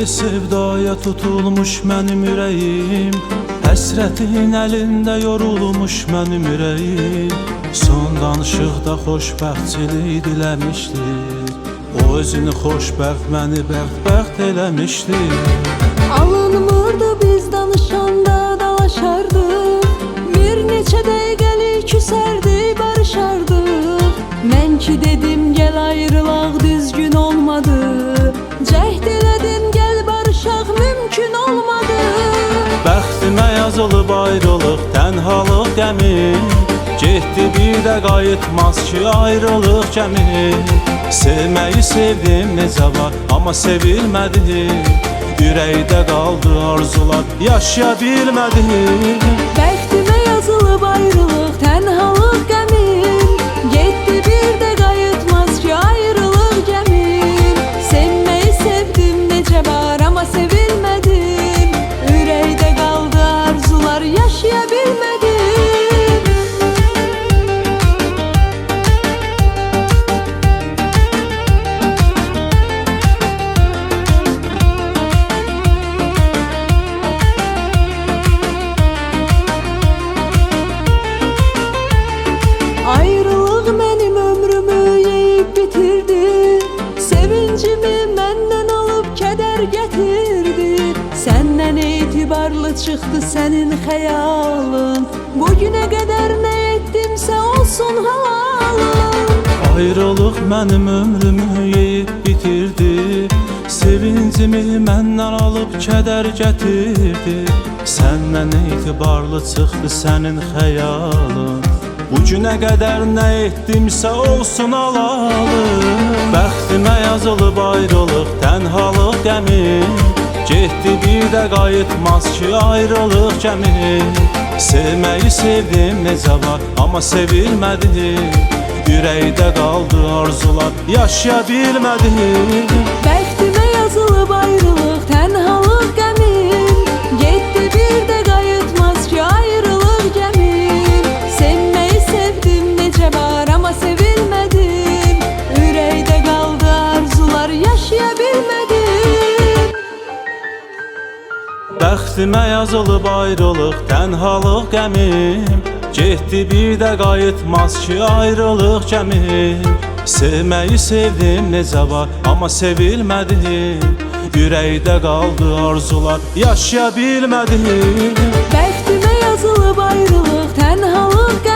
Deli sevdaya tutulmuş mənim ürəyim, həsrətin əlində yorulmuş mənim ürəyim. Son danışıqda xoşbəxtçilik diləmişdir, o özünü xoşbəxt, məni bəxtbəxt eləmişdir. Alınmırdı biz danışanda dalaşardıq, bir neçə dəqiqəlik küsərdik, barışardıq. Mən ki dedim gəl ayrılaq, düzgün olmadı. Cəhd elədin gəl barışaq, mümkün olmadı. Bəxtimə yazılıb ayrılıq, tənhalıq qəmi, getdi bir də qayıtmaz ki ayrılıq gəmi. Sevməyi sevdim necə var, amma sevilmədim. Ürəkdə qaldı arzular, yaşaya bilmədim. Bəxtimə yazılıb ayrılıq, tənhalıq qəmim, getdi bir də qayıtmaz ki ayrılıq gəmim. Sevməyi sevdim necə var, amma sevilmədim. Ürəkdə qaldı arzular, yaşaya bilmədim. Ayrılıq mənim ömrümü yeyib bitirdi, sevincimi məndən alıb kədər gətirdi. Səndən etibarlı çıxdı sənin xəyalın, bugünə qədər nə etdimsə olsun halalım. Ayrılıq mənim ömrümü yeyib bitirdi, sevincimi məndən alıb kədər gətirdi. Səndən etibarlı çıxdı sənin xəyalın, bugünə qədər nə etdimsə olsun alalım. Bəxtimə yazılıb ayrılıq, tənhalıq qəmi, getdi bir də qayıtmaz ki ayrılıq gəmi. Sevməyi sevdim necə var, amma sevilmədim. Ürəkdə qaldı arzular, yaşaya bilmədim. Bəxtimə yazılıb ayrılıq, tənhalıq qəmim, getdi bir də qayıtmaz ki ayrılıq gəmim. Sevməyi sevdim necə var, amma sevilmədim. Ürəkdə qaldı arzular, yaşaya bilmədim. Bəxtimə yazılıb ayrılıq, tənhalıq qəmim, getdi bir də qayıtmaz ki ayrılıq gəmim. Sevməyi sevdim necə var, amma sevilmədim. Ürəkdə qaldı arzular, yaşaya bilmədim. Bəxtimə yazılıb ayrılıq, tənhalıq qəmim,